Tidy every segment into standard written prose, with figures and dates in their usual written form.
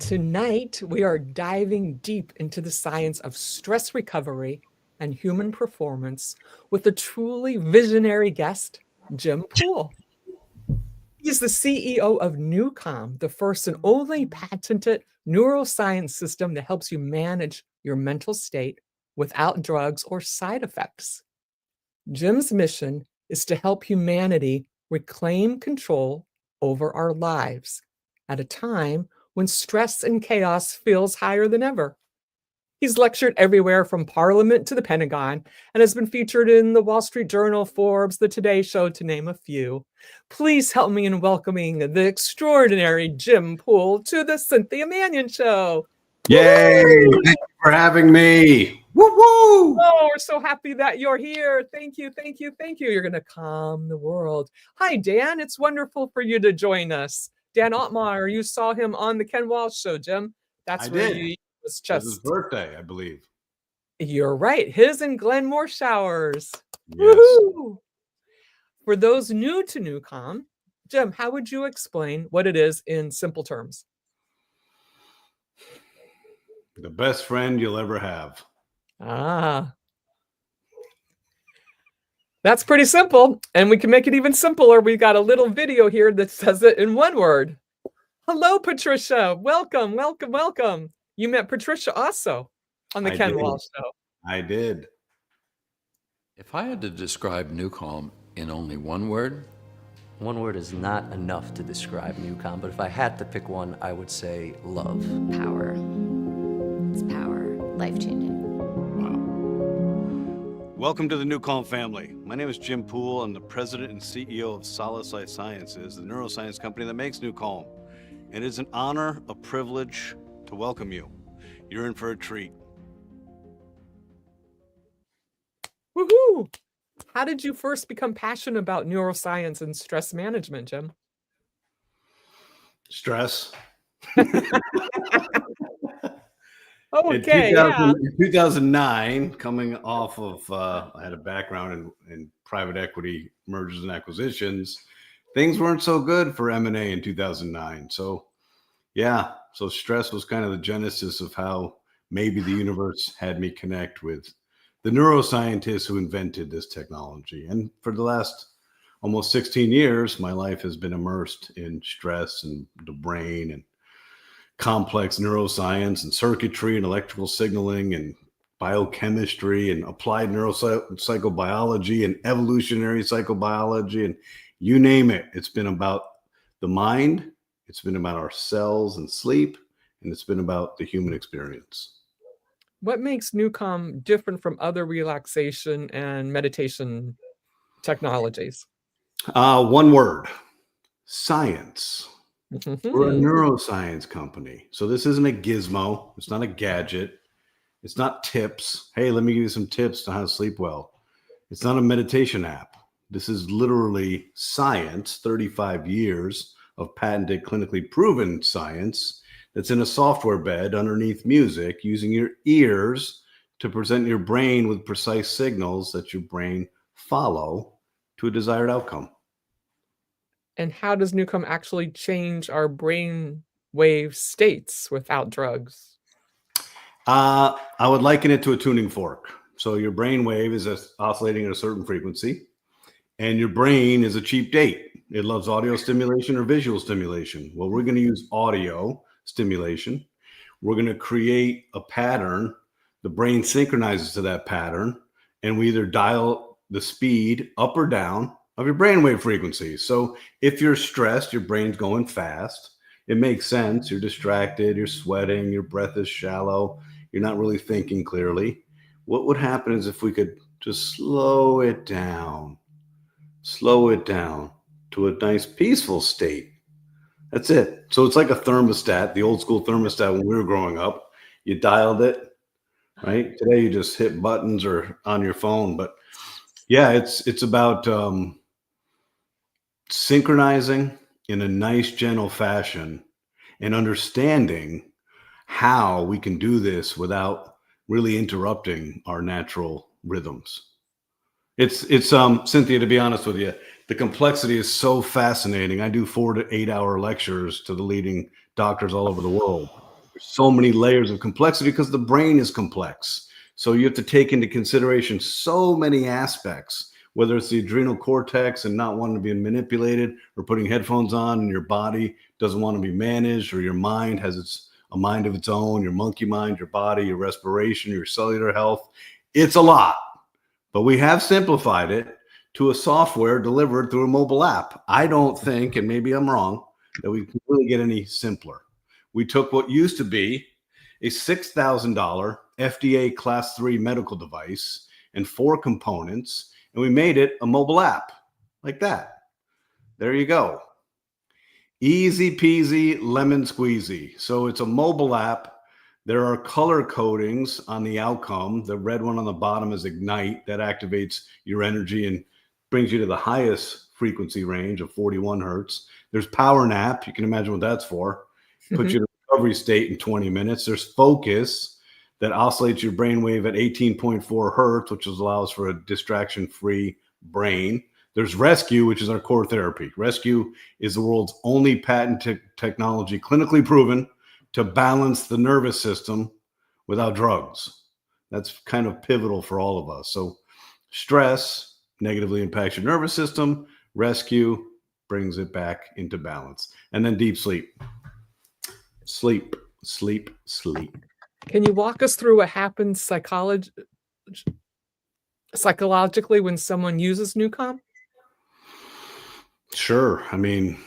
Tonight, we are diving deep into the science of stress recovery and human performance with a truly visionary guest, Jim Poole. He's the CEO of NuCalm, the first and only patented neuroscience system that helps you manage your mental state without drugs or side effects. Jim's mission is to help humanity reclaim control over our lives at a time when stress and chaos feels higher than ever. He's lectured everywhere from Parliament to the Pentagon and has been featured in the Wall Street Journal, Forbes, The Today Show, to name a few. Please help me in welcoming the extraordinary Jim Poole to the Cynthia Manion Show. Yay! Woo-hoo! Thank you for having me. Woo-woo! Oh, we're so happy that you're here. Thank you, thank you, thank you. You're going to calm the world. Hi, Dan. It's wonderful for you to join us. Dan Ottmeyer, you saw him on the Ken Walsh Show, Jim. That's where he was just... It was his birthday, I believe. You're right. His and Glenn Morshauer's. Yes. Woohoo! For those new to NuCalm, Jim, how would you explain what it is in simple terms? The best friend you'll ever have. Ah. That's pretty simple. And we can make it even simpler. We got a little video here that says it in one word. Hello, Patricia. Welcome, welcome, welcome. You met Patricia also on the Ken Walsh Show. I did. If I had to describe NuCalm in only one word is not enough to describe NuCalm, but if I had to pick one, I would say love. Power. It's power. Life-changing. Welcome to the NuCalm family. My name is Jim Poole. I'm the president and CEO of Solace Life Sciences, the neuroscience company that makes NuCalm. And it's an honor, a privilege to welcome you. You're in for a treat. Woohoo! How did you first become passionate about neuroscience and stress management, Jim? Stress. Okay, in 2009, coming off of, I had a background in private equity mergers and acquisitions. Things weren't so good for M&A in 2009. So stress was kind of the genesis of how maybe the universe had me connect with the neuroscientists who invented this technology. And for the last almost 16 years, my life has been immersed in stress and the brain and complex neuroscience and circuitry and electrical signaling and biochemistry and applied neuropsychobiology and evolutionary psychobiology and you name it. It's been about the mind, it's been about our cells and sleep, and it's been about the human experience. What makes NuCalm different from other relaxation and meditation technologies? One word: science. We're a neuroscience company. So this isn't a gizmo. It's not a gadget. It's not tips. Hey, let me give you some tips on how to sleep well. It's not a meditation app. This is literally science, 35 years of patented, clinically proven science that's in a software bed underneath music, using your ears to present your brain with precise signals that your brain follow to a desired outcome. And how does NuCalm actually change our brain wave states without drugs? I would liken it to a tuning fork. So your brain wave is oscillating at a certain frequency, and your brain is a cheap date. It loves audio stimulation or visual stimulation. Well, we're going to use audio stimulation. We're going to create a pattern. The brain synchronizes to that pattern, and we either dial the speed up or down of your brainwave frequency. So if you're stressed, your brain's going fast. It makes sense. You're distracted, you're sweating, your breath is shallow, you're not really thinking clearly. What would happen is if we could just slow it down to a nice peaceful state. That's it. So it's like a thermostat, the old school thermostat when we were growing up. You dialed it, right? Today you just hit buttons or on your phone. But yeah, it's about synchronizing in a nice, gentle fashion and understanding how we can do this without really interrupting our natural rhythms. It's Cynthia, to be honest with you, the complexity is so fascinating. I do 4 to 8 hour lectures to the leading doctors all over the world. so many layers of complexity because the brain is complex. So you have to take into consideration so many aspects, whether it's the adrenal cortex and not wanting to be manipulated, or putting headphones on and your body doesn't want to be managed, or your mind has a mind of its own, your monkey mind, your body, your respiration, your cellular health. It's a lot, but we have simplified it to a software delivered through a mobile app. I don't think, and maybe I'm wrong, that we can really get any simpler. We took what used to be a $6,000 FDA Class 3 medical device and 4 components, and we made it a mobile app like that. There you go. Easy peasy, lemon squeezy. So it's a mobile app. There are color codings on the outcome. The red one on the bottom is Ignite. That activates your energy and brings you to the highest frequency range of 41 hertz. There's Power Nap. You can imagine what that's for. Puts you in a recovery state in 20 minutes. There's Focus that oscillates your brainwave at 18.4 hertz, which allows for a distraction-free brain. There's Rescue, which is our core therapy. Rescue is the world's only patented technology clinically proven to balance the nervous system without drugs. That's kind of pivotal for all of us. So stress negatively impacts your nervous system. Rescue brings it back into balance. And then deep sleep. Sleep, sleep, sleep. Can you walk us through what happens psychologically when someone uses NuCalm? Sure. I mean,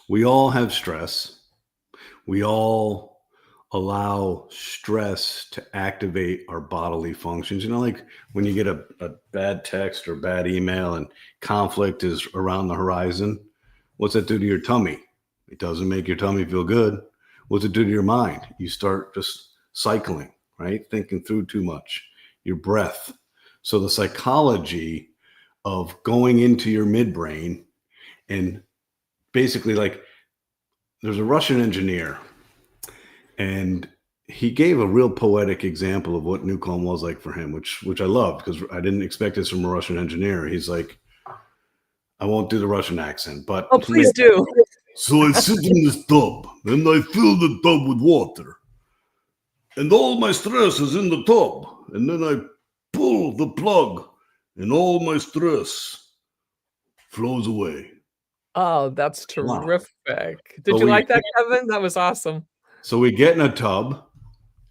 we all have stress. We all allow stress to activate our bodily functions. You know, like when you get a bad text or bad email and conflict is around the horizon, what's that do to your tummy? It doesn't make your tummy feel good. What's it do to your mind? You start just cycling, right? Thinking through too much. Your breath. So the psychology of going into your midbrain, and basically, like, there's a Russian engineer, and he gave a real poetic example of what NuCalm was like for him, which I loved because I didn't expect this from a Russian engineer. He's like, I won't do the Russian accent, but Oh, please do. So I sit in this tub, and I fill the tub with water. And all my stress is in the tub. And then I pull the plug, and all my stress flows away. Oh, that's Wow. terrific. Did So you we- like that, Kevin? That was awesome. So we get in a tub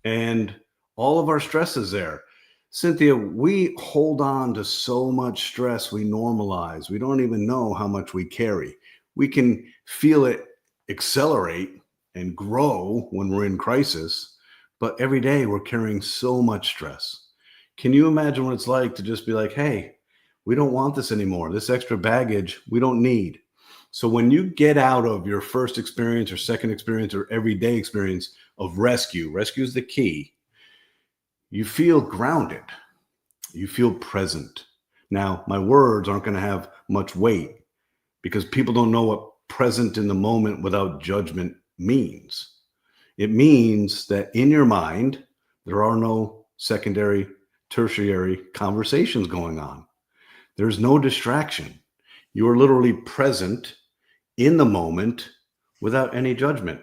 and all of our stress is there. Cynthia, we hold on to so much stress we normalize. We don't even know how much we carry. We can feel it accelerate and grow when we're in crisis, but every day we're carrying so much stress. Can you imagine what it's like to just be like, hey, we don't want this anymore. This extra baggage we don't need. So when you get out of your first experience or second experience or everyday experience of rescue is the key. You feel grounded. You feel present. Now, my words aren't going to have much weight because people don't know what present in the moment without judgment means. It means that in your mind, there are no secondary, tertiary conversations going on. There's no distraction. You are literally present in the moment without any judgment.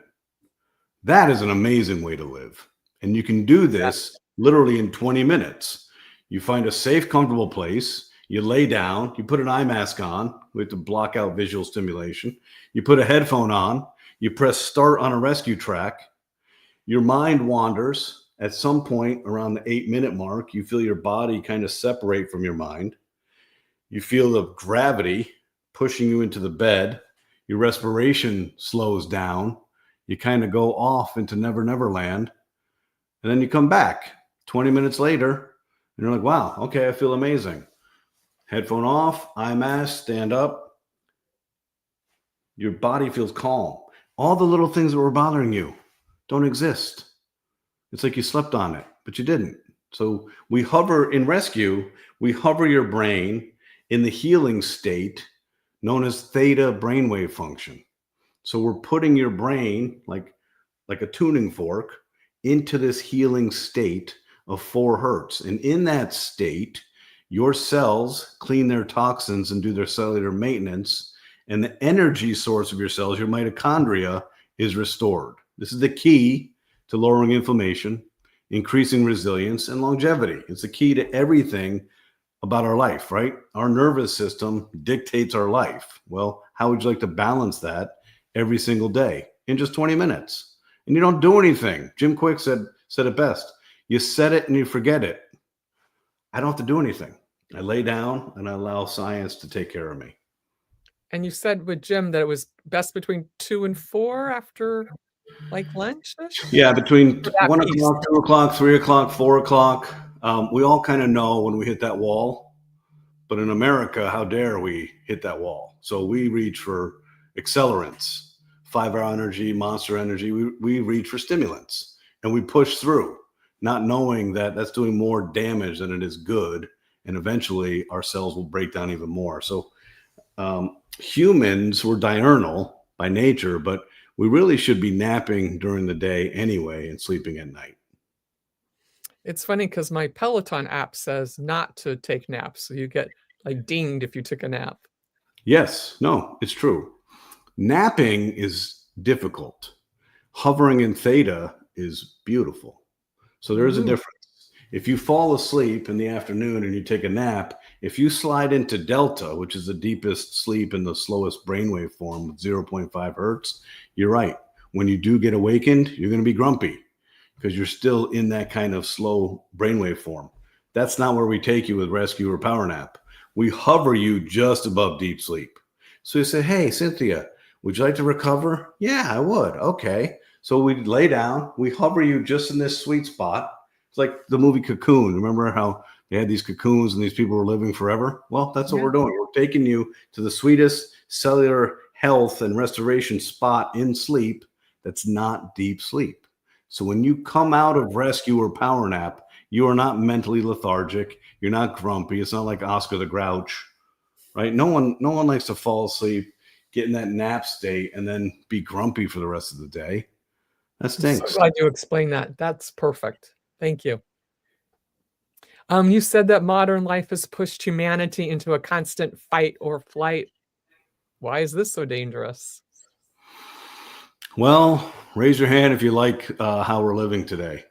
That is an amazing way to live. And you can do this literally in 20 minutes. You find a safe, comfortable place. You lay down. You put an eye mask on. We have to block out visual stimulation. You put a headphone on. You press start on a rescue track. Your mind wanders. At some point around the 8-minute mark, you feel your body kind of separate from your mind. You feel the gravity pushing you into the bed. Your respiration slows down. You kind of go off into Never Never Land. And then you come back 20 minutes later and you're like, wow, okay, I feel amazing. Headphone off, eye mask, stand up. Your body feels calm. All the little things that were bothering you don't exist. It's like you slept on it, but you didn't. So we hover in rescue, we hover your brain in the healing state known as theta brainwave function. So we're putting your brain like a tuning fork into this healing state of 4 hertz. And in that state, your cells clean their toxins and do their cellular maintenance. And the energy source of your cells, your mitochondria, is restored. This is the key to lowering inflammation, increasing resilience, and longevity. It's the key to everything about our life, right? Our nervous system dictates our life. Well, how would you like to balance that every single day in just 20 minutes? And you don't do anything. Jim Quick said it best. You set it and you forget it. I don't have to do anything. I lay down and I allow science to take care of me. And you said with Jim that it was best between 2 and 4 after like lunch-ish? Yeah, between For that 1 piece. o'clock, 2 o'clock, 3 o'clock, 4 o'clock. We all kind of know when we hit that wall. But in America, how dare we hit that wall? So we reach for accelerants, 5-hour energy, Monster Energy. We reach for stimulants and we push through, not knowing that that's doing more damage than it is good. And eventually our cells will break down even more. So humans were diurnal by nature, but we really should be napping during the day anyway and sleeping at night. It's funny because my Peloton app says not to take naps. So you get like dinged if you took a nap. Yes, no, it's true. Napping is difficult. Hovering in theta is beautiful. So there's a difference. If you fall asleep in the afternoon and you take a nap, if you slide into delta, which is the deepest sleep and the slowest brainwave form with 0.5 hertz, you're right. When you do get awakened, you're going to be grumpy because you're still in that kind of slow brainwave form. That's not where we take you with rescue or power nap. We hover you just above deep sleep. So you say, hey, Cynthia, would you like to recover? Yeah, I would. Okay. So we lay down, we hover you just in this sweet spot. It's like the movie Cocoon. Remember how they had these cocoons and these people were living forever? Well, that's what we're doing. We're taking you to the sweetest cellular health and restoration spot in sleep that's not deep sleep. So when you come out of rescue or power nap, you are not mentally lethargic. You're not grumpy. It's not like Oscar the Grouch, right? No one likes to fall asleep, get in that nap state, and then be grumpy for the rest of the day. That I'm stinks. so glad you explained that. That's perfect. Thank you. You said that modern life has pushed humanity into a constant fight or flight. Why is this so dangerous? Well, raise your hand if you like how we're living today.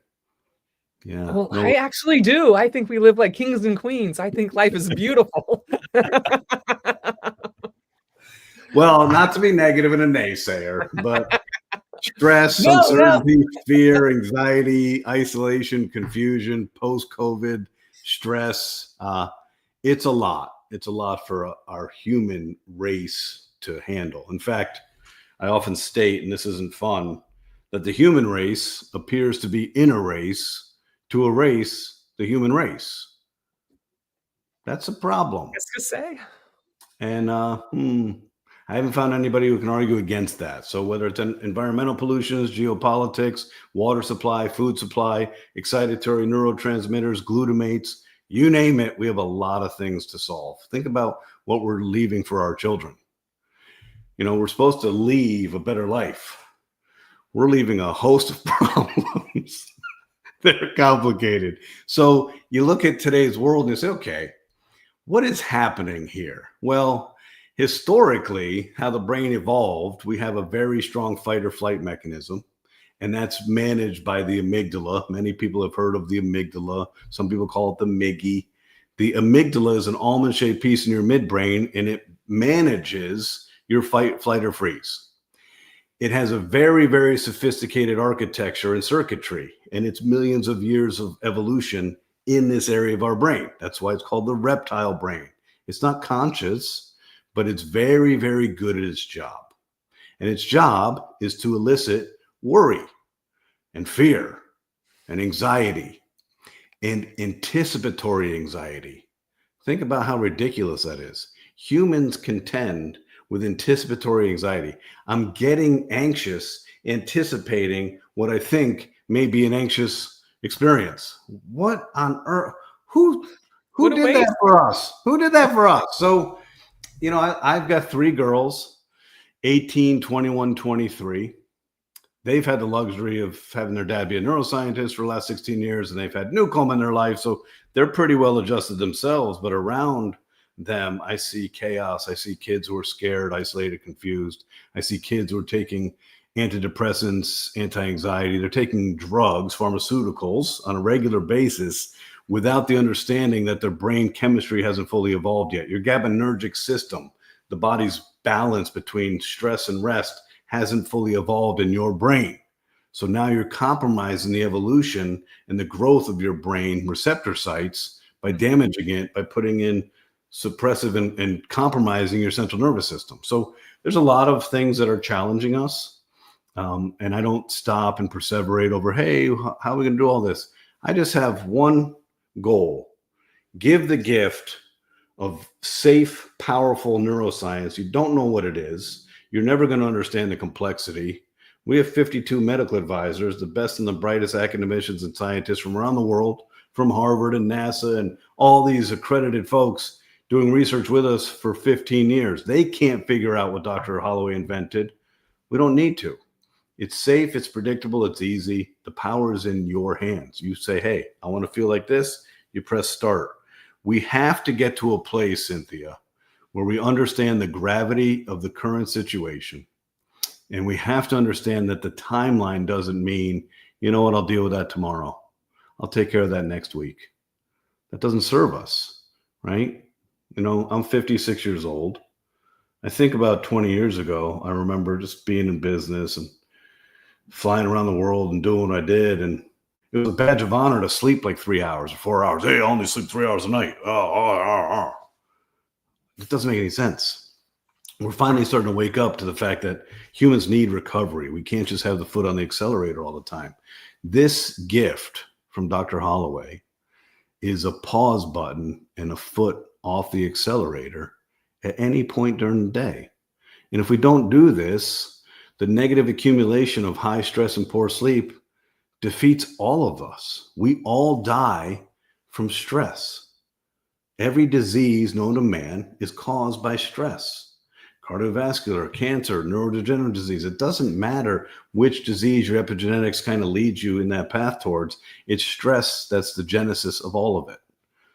Yeah. Well, I actually do. I think we live like kings and queens. I think life is beautiful. Well, not to be negative and a naysayer, but stress, uncertainty, fear, anxiety, isolation, confusion, post-COVID stress. It's a lot. It's a lot for our human race to handle. In fact, I often state, and this isn't fun, that the human race appears to be in a race to erase the human race. That's a problem. That's to say. And I haven't found anybody who can argue against that. So whether it's environmental pollutions, geopolitics, water supply, food supply, excitatory neurotransmitters, glutamates, you name it, we have a lot of things to solve. Think about what we're leaving for our children. You know, we're supposed to leave a better life. We're leaving a host of problems that are complicated. So you look at today's world and you say, okay, what is happening here? Well, historically, how the brain evolved, we have a very strong fight or flight mechanism, and that's managed by the amygdala. Many people have heard of the amygdala. Some people call it the Miggy. The amygdala is an almond-shaped piece in your midbrain, and it manages your fight, flight, or freeze. It has a very, very sophisticated architecture and circuitry, and it's millions of years of evolution in this area of our brain. That's why it's called the reptile brain. It's not conscious, but it's very, very good at its job. And its job is to elicit worry and fear and anxiety and anticipatory anxiety. Think about how ridiculous that is. Humans contend with anticipatory anxiety. I'm getting anxious, anticipating what I think may be an anxious experience. What on earth? Who did that for us? Who did that for us? So, you know, I've got 3 girls, 18, 21, 23. They've had the luxury of having their dad be a neuroscientist for the last 16 years, and they've had NuCalm in their life. So they're pretty well adjusted themselves, but around them, I see chaos. I see kids who are scared, isolated, confused. I see kids who are taking antidepressants, anti-anxiety. They're taking drugs, pharmaceuticals on a regular basis without the understanding that their brain chemistry hasn't fully evolved yet. Your GABAergic system, the body's balance between stress and rest, hasn't fully evolved in your brain. So now you're compromising the evolution and the growth of your brain receptor sites by damaging it, by putting in suppressive and compromising your central nervous system. So there's a lot of things that are challenging us. And I don't stop and perseverate over, hey, how are we going to do all this? I just have one goal: give the gift of safe, powerful neuroscience. You don't know what it is. You're never going to understand the complexity. We have 52 medical advisors, the best and the brightest academicians and scientists from around the world, from Harvard and NASA and all these accredited folks doing research with us for 15 years. They can't figure out what Dr. Holloway invented. We don't need to. It's safe, it's predictable, it's easy. The power is in your hands. You say, hey, I want to feel like this. You press start. We have to get to a place, Cynthia, where we understand the gravity of the current situation. And we have to understand that the timeline doesn't mean, you know what, I'll deal with that tomorrow. I'll take care of that next week. That doesn't serve us, right? You know, I'm 56 years old. I think about 20 years ago, I remember just being in business and flying around the world and doing what I did. And it was a badge of honor to sleep like 3 hours or 4 hours. Hey, I only sleep 3 hours a night. It doesn't make any sense. We're finally starting to wake up to the fact that humans need recovery. We can't just have the foot on the accelerator all the time. This gift from Dr. Holloway is a pause button and a foot off the accelerator at any point during the day. And if we don't do this, the negative accumulation of high stress and poor sleep defeats all of us. We all die from stress. Every disease known to man is caused by stress. Cardiovascular, cancer, neurodegenerative disease. It doesn't matter which disease your epigenetics kind of leads you in that path towards. It's stress that's the genesis of all of it.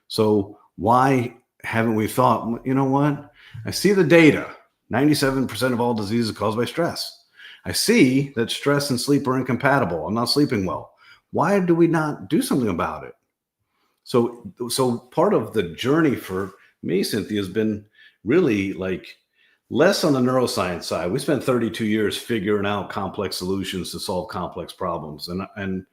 So why haven't we thought, you know what? I see the data. 97% of all diseases are caused by stress. I see that stress and sleep are incompatible. I'm not sleeping well. Why do we not do something about it? So part of the journey for me, Cynthia, has been really like less on the neuroscience side. We spent 32 years figuring out complex solutions to solve complex problems. And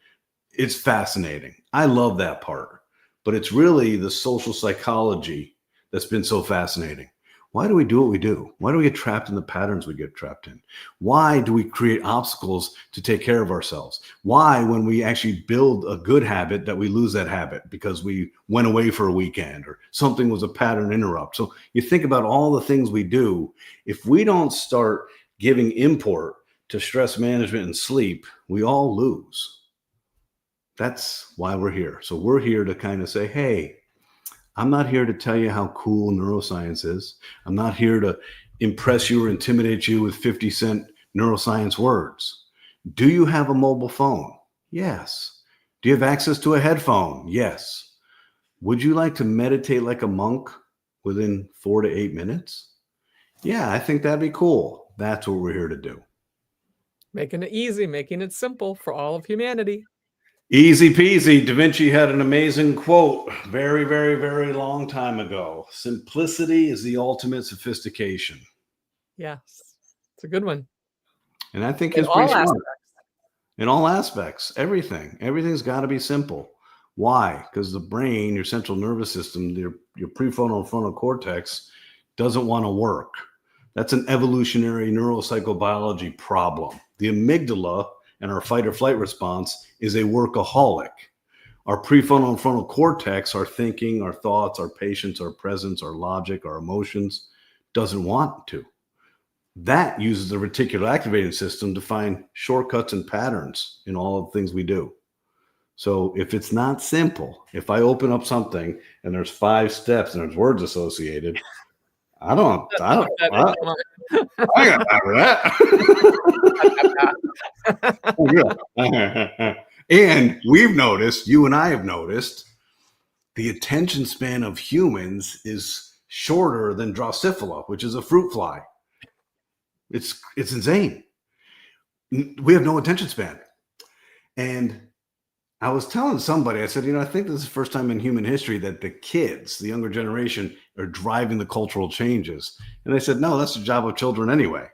it's fascinating. I love that part. But it's really the social psychology that's been so fascinating. Why do we do what we do? Why do we get trapped in the patterns we get trapped in? Why do we create obstacles to take care of ourselves? Why, when we actually build a good habit, that we lose that habit because we went away for a weekend or something was a pattern interrupt? So you think about all the things we do. If we don't start giving import to stress management and sleep, we all lose. That's why we're here. So we're here to kind of say, hey, I'm not here to tell you how cool neuroscience is. I'm not here to impress you or intimidate you with 50-cent neuroscience words. Do you have a mobile phone? Yes. Do you have access to a headphone? Yes. Would you like to meditate like a monk within 4 to 8 minutes? Yeah, I think that'd be cool. That's what we're here to do. Making it easy, making it simple for all of humanity. Easy peasy. Da Vinci had an amazing quote very, very, very long time ago. Simplicity is the ultimate sophistication. Yes, it's a good one. And I think In it's pretty all smart. aspects. In all aspects, everything's got to be simple. Why? Because the brain, your central nervous system, your prefrontal and frontal cortex doesn't want to work. That's an evolutionary neuropsychobiology problem. The amygdala and our fight or flight response is a workaholic. Our prefrontal and frontal cortex, our thinking, our thoughts, our patience, our presence, our logic, our emotions, doesn't want to. That uses the reticular activating system to find shortcuts and patterns in all of the things we do. So if it's not simple, if I open up something and there's 5 steps and there's words associated, I got time for that. And we've noticed, you and I have noticed, the attention span of humans is shorter than Drosophila, which is a fruit fly. It's insane. We have no attention span. And I was telling somebody, I said, I think this is the first time in human history that the kids, the younger generation, are driving the cultural changes. And they said, no, that's the job of children anyway.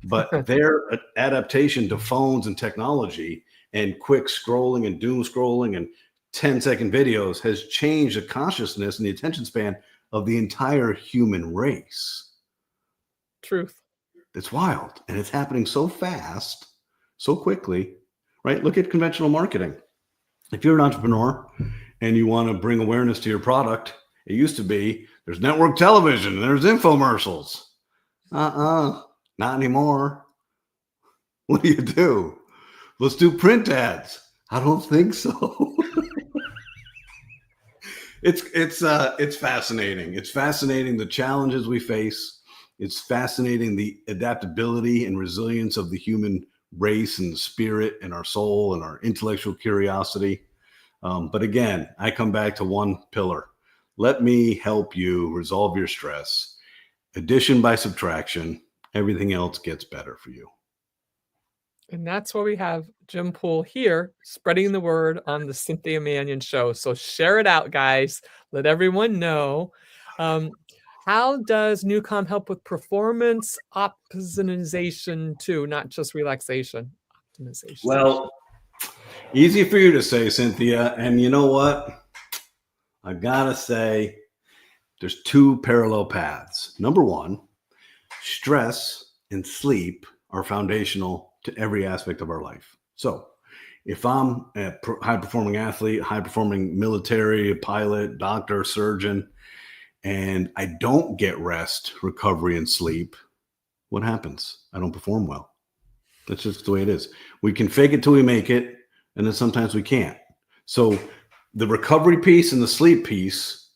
But their adaptation to phones and technology and quick scrolling and doom scrolling and 10-second videos has changed the consciousness and the attention span of the entire human race. Truth. It's wild. And it's happening so fast, so quickly, right? Look at conventional marketing. If you're an entrepreneur and you want to bring awareness to your product, it used to be there's network television and there's infomercials. Not anymore. What do? Let's do print ads. I don't think so. It's fascinating. It's fascinating the challenges we face. It's fascinating the adaptability and resilience of the human race and the spirit and our soul and our intellectual curiosity. But again, I come back to one pillar. Let me help you resolve your stress. Addition by subtraction, everything else gets better for you. And that's why we have Jim Poole here spreading the word on the Cynthia Manion show. So share it out, guys. Let everyone know. How does NuCalm help with performance optimization too, not just relaxation? Optimization. Well, easy for you to say, Cynthia. And you know what? I gotta say, there's two parallel paths. Number one, stress and sleep are foundational to every aspect of our life. So if I'm a high-performing athlete, high-performing military, pilot, doctor, surgeon, and I don't get rest, recovery, and sleep, what happens? I don't perform well. That's just the way it is. We can fake it till we make it, and then sometimes we can't. So the recovery piece and the sleep piece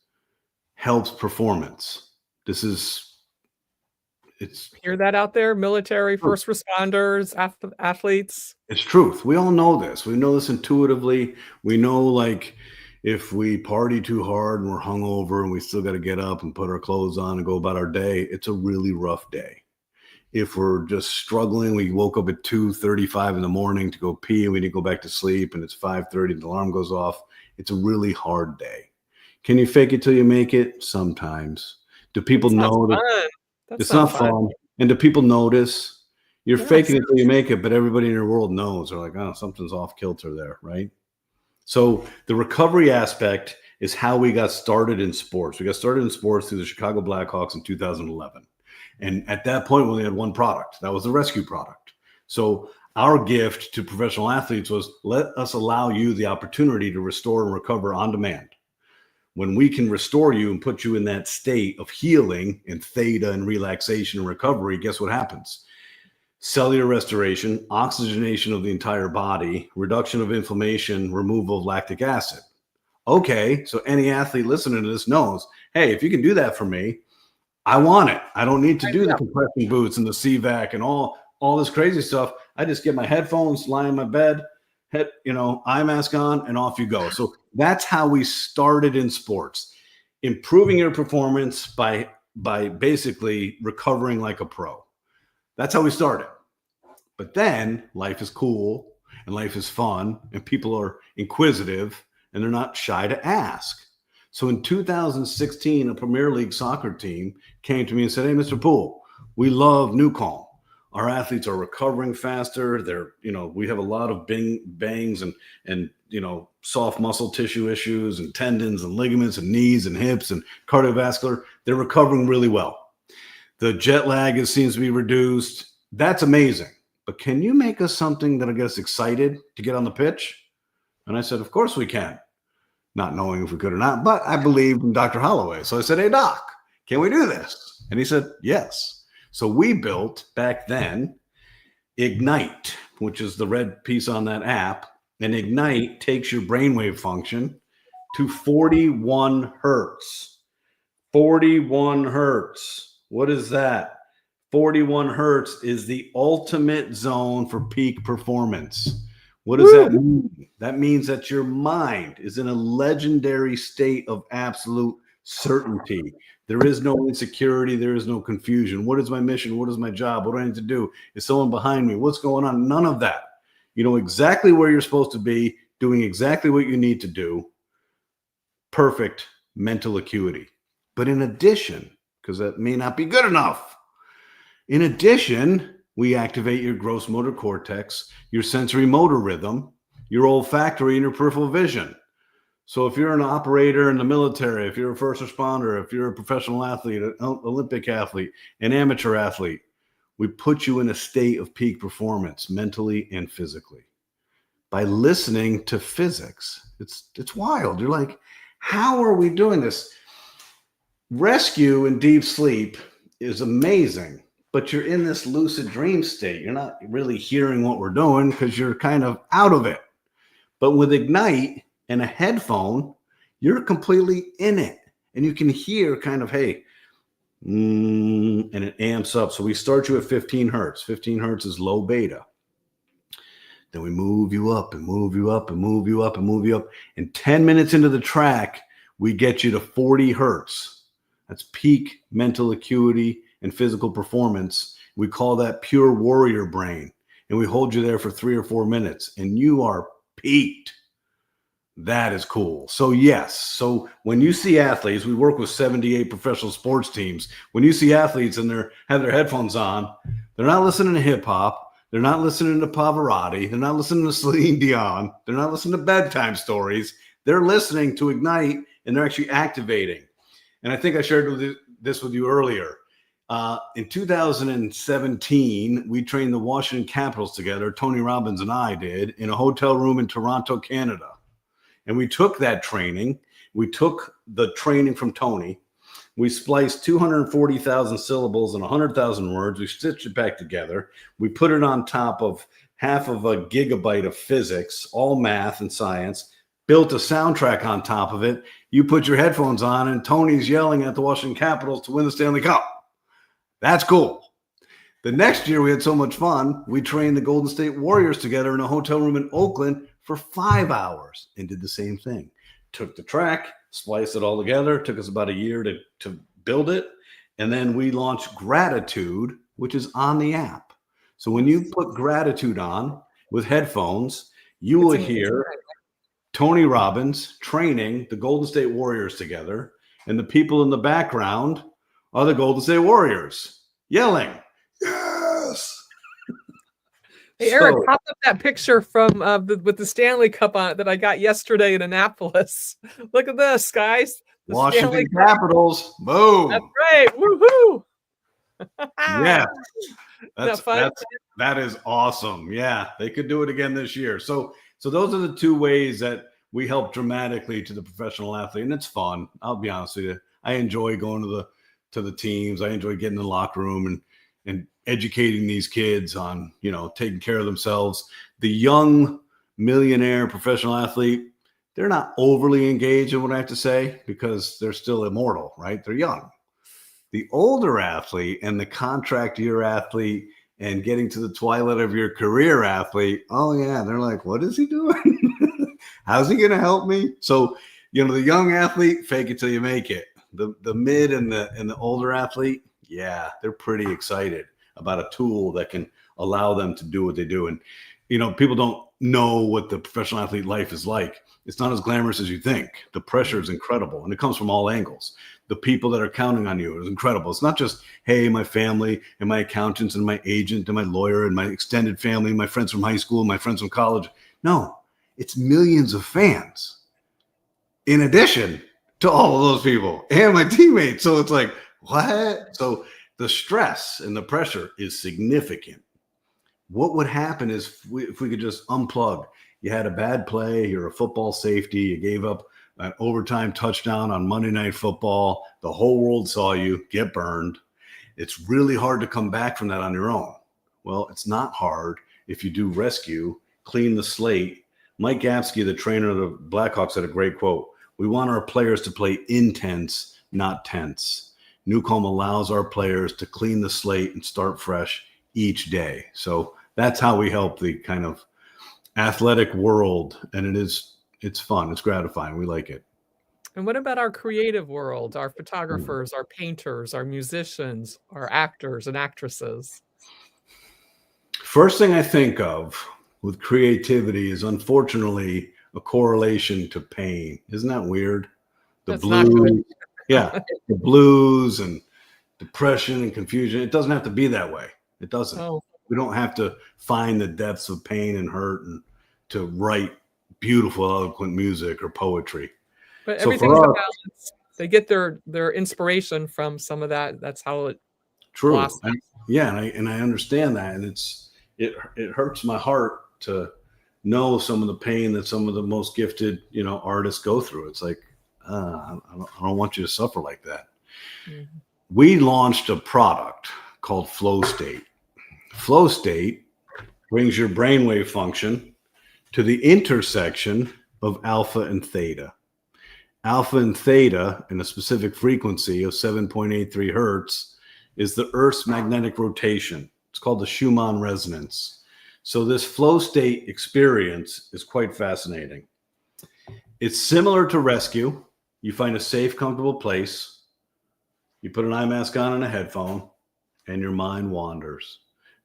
helps performance. Hear that out there, military, first responders, athletes. It's truth. We all know this. We know this intuitively. We know, like, if we party too hard and we're hungover and we still got to get up and put our clothes on and go about our day, it's a really rough day. If we're just struggling, we woke up at 2:35 in the morning to go pee and we need to go back to sleep and it's 5:30 and the alarm goes off, it's a really hard day. Can you fake it till you make it? Sometimes. Do people know that? It's not fun. And do people notice? You're faking it till you make it, but everybody in your world knows. They're like, oh, something's off kilter there, right? So the recovery aspect is how we got started in sports. We got started in sports through the Chicago Blackhawks in 2011. And at that point, we only had one product. That was the rescue product. So our gift to professional athletes was, let us allow you the opportunity to restore and recover on demand. When we can restore you and put you in that state of healing and theta and relaxation and recovery, guess what happens? Cellular restoration, oxygenation of the entire body, reduction of inflammation, removal of lactic acid. Okay, so any athlete listening to this knows, hey, if you can do that for me, I want it. I don't need to do the compression boots and the CVAC and all this crazy stuff. I just get my headphones, lie in my bed, eye mask on, and off you go. So that's how we started in sports, improving your performance by basically recovering like a pro. That's how we started. But then life is cool and life is fun and people are inquisitive and they're not shy to ask. So in 2016, a Premier League soccer team came to me and said, hey, Mr. Poole, we love NuCalm. Our athletes are recovering faster. We have a lot of bangs and soft muscle tissue issues and tendons and ligaments and knees and hips and cardiovascular. They're recovering really well. The jet lag seems to be reduced. That's amazing. But can you make us something that'll get us excited to get on the pitch? And I said, of course we can. Not knowing if we could or not, but I believed in Dr. Holloway. So I said, hey, Doc, can we do this? And he said, yes. So we built back then Ignite, which is the red piece on that app. And Ignite takes your brainwave function to 41 hertz. 41 hertz. What is that? 41 hertz is the ultimate zone for peak performance. What does that mean? That means that your mind is in a legendary state of absolute certainty. There is no insecurity. There is no confusion. What is my mission? What is my job? What do I need to do? Is someone behind me? What's going on? None of that. You know exactly where you're supposed to be, doing exactly what you need to do. Perfect mental acuity. But in addition, because that may not be good enough, in addition, we activate your gross motor cortex, your sensory motor rhythm, your olfactory, and your peripheral vision. So if you're an operator in the military, if you're a first responder, if you're a professional athlete, an Olympic athlete, an amateur athlete, we put you in a state of peak performance mentally and physically by listening to physics. It's wild. You're like, how are we doing this? Rescue in deep sleep is amazing, but you're in this lucid dream state. You're not really hearing what we're doing because you're kind of out of it. But with Ignite and a headphone, you're completely in it. And you can hear kind of, hey, and it amps up. So we start you at 15 hertz. 15 hertz is low beta. Then we move you up and move you up and move you up and move you up. And 10 minutes into the track, we get you to 40 hertz. That's peak mental acuity and physical performance. We call that pure warrior brain. And we hold you there for 3 or 4 minutes. And you are peaked. That is cool. So yes. So when you see athletes, we work with 78 professional sports teams. When you see athletes and have their headphones on, they're not listening to hip hop. They're not listening to Pavarotti. They're not listening to Celine Dion. They're not listening to bedtime stories. They're listening to Ignite, and they're actually activating. And I think I shared this with you earlier. In 2017, we trained the Washington Capitals together. Tony Robbins and I did in a hotel room in Toronto, Canada. And we took that training. We took the training from Tony. We spliced 240,000 syllables and 100,000 words. We stitched it back together. We put it on top of half of a gigabyte of physics, all math and science, built a soundtrack on top of it. You put your headphones on and Tony's yelling at the Washington Capitals to win the Stanley Cup. That's cool. The next year we had so much fun. We trained the Golden State Warriors together in a hotel room in Oakland for 5 hours and did the same thing. Took the track, spliced it all together. Took us about a year to build it. And then we launched Gratitude, which is on the app. So when you put Gratitude on with headphones, you will hear Tony Robbins training the Golden State Warriors together. And the people in the background are the Golden State Warriors yelling, yes. Hey, Eric, pop up that picture from with the Stanley Cup on it that I got yesterday in Annapolis. Look at this, guys. The Washington Capitals. Boom. That's right. Woohoo. Yeah. That is awesome. Yeah, they could do it again this year. So those are the two ways that we help dramatically to the professional athlete, and it's fun. I'll be honest with you. I enjoy going to the teams. I enjoy getting in the locker room and educating these kids on, taking care of themselves. The young millionaire professional athlete, they're not overly engaged in what I have to say because they're still immortal, right? They're young. The older athlete and the contract year athlete and getting to the twilight of your career athlete, oh yeah, they're like, what is he doing? How's he going to help me? So, the young athlete, fake it till you make it. The mid and the older athlete, yeah, they're pretty excited about a tool that can allow them to do what they do. And, people don't know what the professional athlete life is like. It's not as glamorous as you think. The pressure is incredible, and it comes from all angles. The people that are counting on you is incredible. It's not just, hey, my family and my accountants and my agent and my lawyer and my extended family, my friends from high school, my friends from college. No, it's millions of fans in addition to all of those people and my teammates. So it's like, what? So the stress and the pressure is significant. What would happen is if we could just unplug. You had a bad play, you're a football safety, you gave up an overtime touchdown on Monday Night Football. The whole world saw you get burned. It's really hard to come back from that on your own. Well, it's not hard if you do rescue, clean the slate. Mike Gapsky, the trainer of the Blackhawks, had a great quote. We want our players to play intense, not tense. NuCalm allows our players to clean the slate and start fresh each day. So that's how we help the kind of athletic world. And it's fun. It's gratifying. We like it. And what about our creative world, our photographers, our painters, our musicians, our actors and actresses? First thing I think of with creativity is unfortunately a correlation to pain. Isn't that weird? The That's not good. blues, yeah, the blues and depression and confusion. It doesn't have to be that way. It doesn't. Oh, We don't have to find the depths of pain and hurt and to write beautiful, eloquent music or poetry. but So everything's a for us, balance. They get their inspiration from some of that. That's how it true. blossoms. And I understand that. And it hurts my heart to know some of the pain that some of the most gifted, artists go through. It's like, I don't want you to suffer like that. Mhm. We launched a product called Flow State. Flow State brings your brainwave function to the intersection of alpha and theta. Alpha and theta in a specific frequency of 7.83 hertz is the Earth's magnetic rotation. It's called the Schumann resonance. So this flow state experience is quite fascinating. It's similar to rescue. You find a safe, comfortable place. You put an eye mask on and a headphone, and your mind wanders.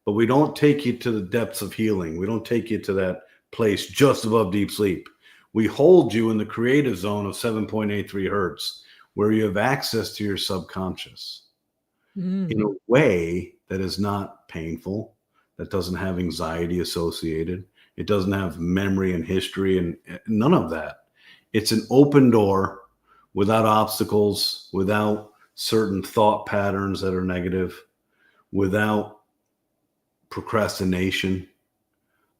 But we don't take you to the depths of healing. We don't take you to that place just above deep sleep. We hold you in the creative zone of 7.83 hertz, where you have access to your subconscious in Mm. a way that is not painful, that doesn't have anxiety associated. It doesn't have memory and history and none of that. It's an open door without obstacles, without certain thought patterns that are negative, without procrastination.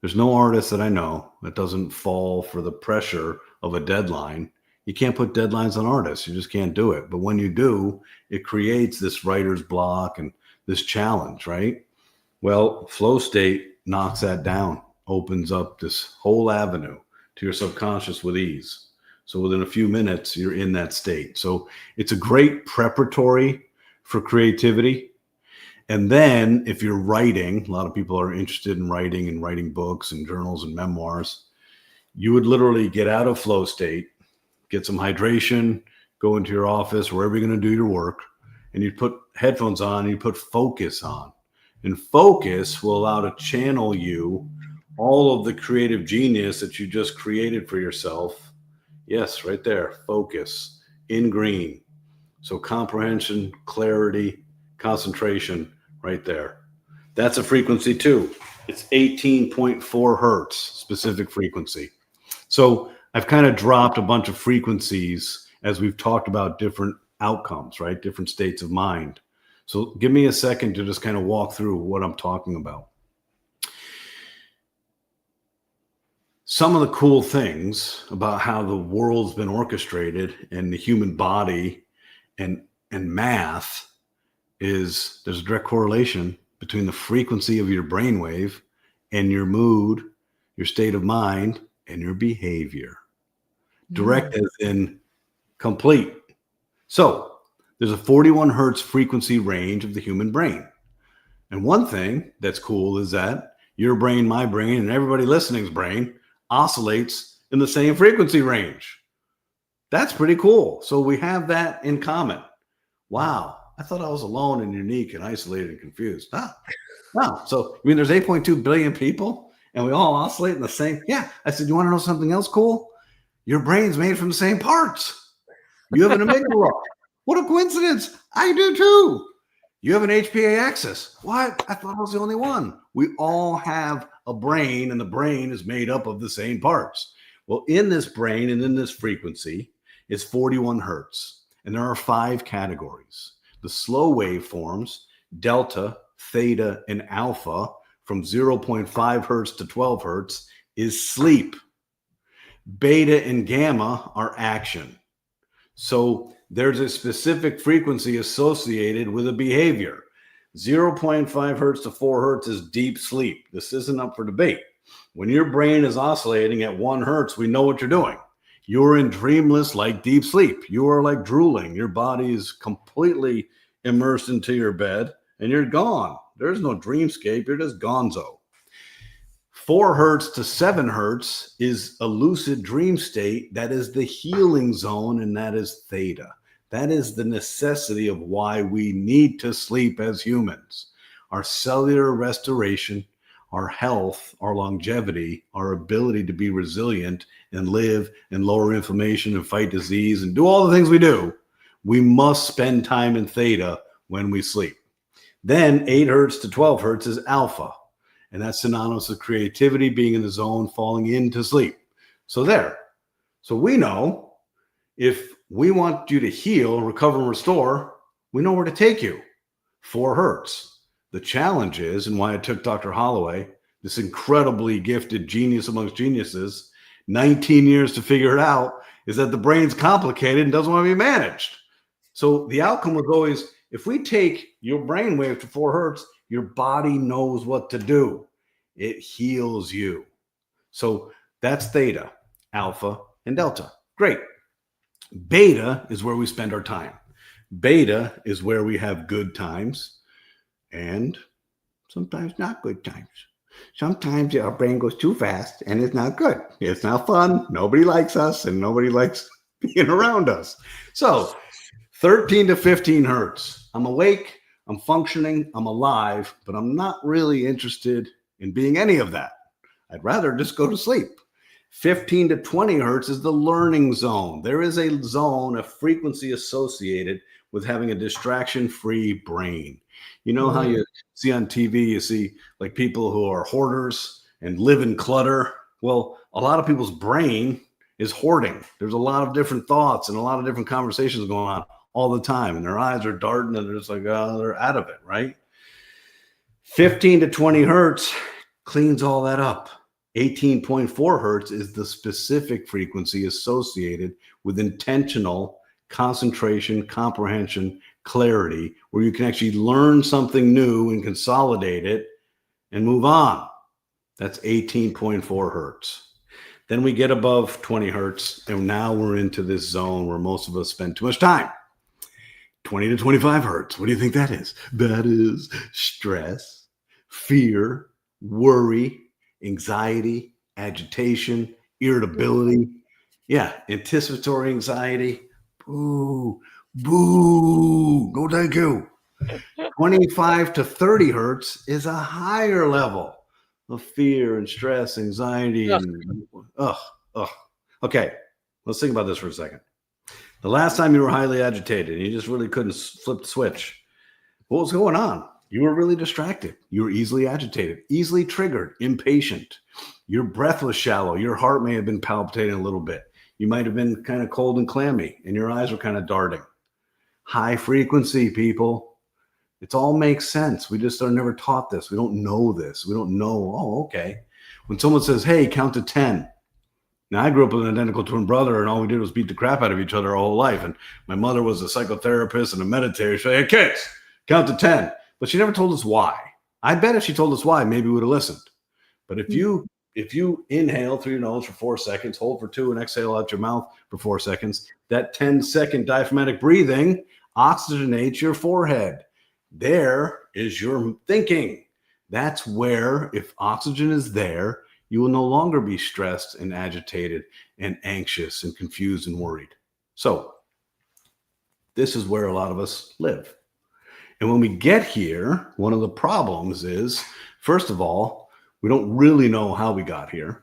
There's no artist that I know that doesn't fall for the pressure of a deadline. You can't put deadlines on artists. You just can't do it. But when you do, it creates this writer's block and this challenge, right? Well, flow state knocks that down, opens up this whole avenue to your subconscious with ease. So within a few minutes, you're in that state. So it's a great preparatory for creativity. And then if you're writing, a lot of people are interested in writing and writing books and journals and memoirs. You would literally get out of flow state, get some hydration, go into your office, wherever you're going to do your work, and you put headphones on and you put focus on. And focus will allow to channel you all of the creative genius that you just created for yourself. Yes, right there, focus in green. So comprehension, clarity, concentration, right there. That's a frequency too. It's 18.4 hertz, specific frequency. So I've kind of dropped a bunch of frequencies as we've talked about different outcomes, right? Different states of mind. So give me a second to just kind of walk through what I'm talking about. Some of the cool things about how the world's been orchestrated and the human body and math is there's a direct correlation between the frequency of your brainwave and your mood, your state of mind, and your behavior. Direct as in complete. So there's a 41 hertz frequency range of the human brain. And one thing that's cool is that your brain, my brain, and everybody listening's brain oscillates in the same frequency range. That's pretty cool. So we have that in common. Wow. I thought I was alone and unique and isolated and confused. No. So, I mean, there's 8.2 billion people and we all oscillate in the same. Yeah. I said, you want to know something else cool? Your brain's made from the same parts. You have an amygdala. What a coincidence. I do too. You have an HPA axis. What? I thought I was the only one. We all have a brain, and the brain is made up of the same parts. Well, in this brain and in this frequency is 41 hertz. And there are 5 categories. The slow waveforms, delta, theta, and alpha, from 0.5 hertz to 12 hertz, is sleep. Beta and gamma are action. So there's a specific frequency associated with a behavior. 0.5 hertz to 4 hertz is deep sleep. This isn't up for debate. When your brain is oscillating at 1 hertz, we know what you're doing. You're in dreamless, like deep sleep. You are like drooling. Your body is completely immersed into your bed and you're gone. There's no dreamscape. You're just gonzo. 4 hertz to 7 hertz is a lucid dream state. That is the healing zone, and that is theta. That is the necessity of why we need to sleep as humans. Our cellular restoration, our health, our longevity, our ability to be resilient and live and lower inflammation and fight disease and do all the things we do, we must spend time in theta when we sleep. Then 8 hertz to 12 hertz is alpha. And that's synonymous with creativity, being in the zone, falling into sleep. So there. So we know if we want you to heal, recover, and restore, we know where to take you. 4 hertz. The challenge is, and why I took Dr. Holloway, this incredibly gifted genius amongst geniuses, 19 years to figure it out, is that the brain's complicated and doesn't want to be managed. So the outcome was always, if we take your brainwave to 4 hertz, your body knows what to do. It heals you. So that's theta, alpha, and delta. Great. Beta is where we spend our time. Beta is where we have good times and sometimes not good times. Sometimes our brain goes too fast and it's not good. It's not fun. Nobody likes us and nobody likes being around us. So 13 to 15 hertz. I'm awake. I'm functioning, I'm alive, but I'm not really interested in being any of that. I'd rather just go to sleep. 15 to 20 hertz is the learning zone. There is a zone, a frequency associated with having a distraction-free brain. You know how you see on TV, you see like people who are hoarders and live in clutter? Well, a lot of people's brain is hoarding. There's a lot of different thoughts and a lot of different conversations going on all the time, and their eyes are darting and they're just like, oh, they're out of it, right? 15 to 20 hertz cleans all that up. 18.4 hertz is the specific frequency associated with intentional concentration, comprehension, clarity, where you can actually learn something new and consolidate it and move on. That's 18.4 hertz. Then we get above 20 hertz, and now we're into this zone where most of us spend too much time. 20 to 25 hertz. What do you think that is? That is stress, fear, worry, anxiety, agitation, irritability. Yeah, anticipatory anxiety. Boo, boo. No, thank you. 25 to 30 hertz is a higher level of fear and stress, anxiety, and Okay, let's think about this for a second. The last time you were highly agitated and you just really couldn't flip the switch, what was going on? You were really distracted. You were easily agitated, easily triggered, impatient. Your breath was shallow. Your heart may have been palpitating a little bit. You might have been kind of cold and clammy, and your eyes were kind of darting. High frequency, people. It all makes sense. We just are never taught this. We don't know this. We don't know, oh, okay. When someone says, hey, count to 10. Now, I grew up with an identical twin brother, and all we did was beat the crap out of each other our whole life. And my mother was a psychotherapist and a meditator. She'd say, hey, kids, count to 10. But she never told us why. I bet if she told us why, maybe we would have listened. But if you inhale through your nose for 4 seconds, hold for 2, and exhale out your mouth for 4 seconds, that 10-second diaphragmatic breathing oxygenates your forehead. There is your thinking. That's where, if oxygen is there, you will no longer be stressed and agitated and anxious and confused and worried. So this is where a lot of us live. And when we get here, one of the problems is, first of all, we don't really know how we got here.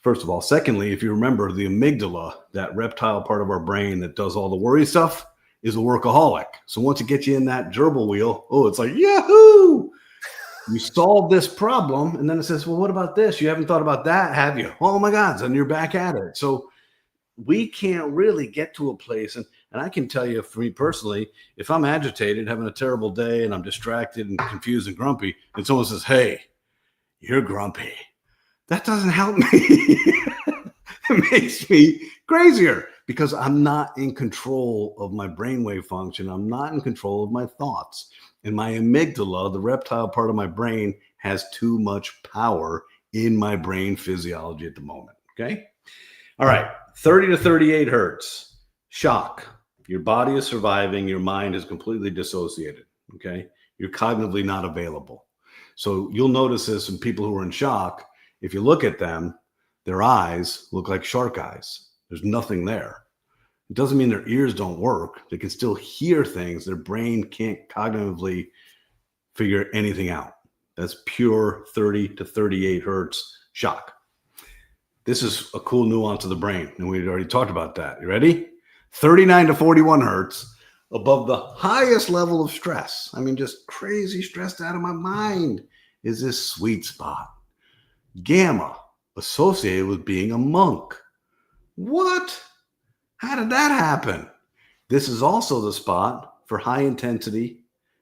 First of all. Secondly, if you remember, the amygdala, that reptile part of our brain that does all the worry stuff, is a workaholic. So once it gets you in that gerbil wheel, it's like, yahoo! You solve this problem, and then it says, well, what about this? You haven't thought about that, have you? Oh my God, then you're back at it. So we can't really get to a place, and I can tell you, for me personally, if I'm agitated, having a terrible day, and I'm distracted and confused and grumpy, and someone says, hey, you're grumpy, that doesn't help me. It makes me crazier because I'm not in control of my brainwave function. I'm not in control of my thoughts. And my amygdala, the reptile part of my brain, has too much power in my brain physiology at the moment. Okay. All right. 30 to 38 hertz. Shock. Your body is surviving. Your mind is completely dissociated. Okay. You're cognitively not available. So you'll notice this in people who are in shock. if you look at them, their eyes look like shark eyes. There's nothing there. It doesn't mean their ears don't work. They can still hear things. Their brain can't cognitively figure anything out. That's pure 30 to 38 hertz shock. This is a cool nuance of the brain, and we already talked about that. You ready? 39 to 41 hertz, above the highest level of stress. I mean, just crazy stressed out of my mind is this sweet spot. Gamma, associated with being a monk. What? How did that happen? This is also the spot for high intensity,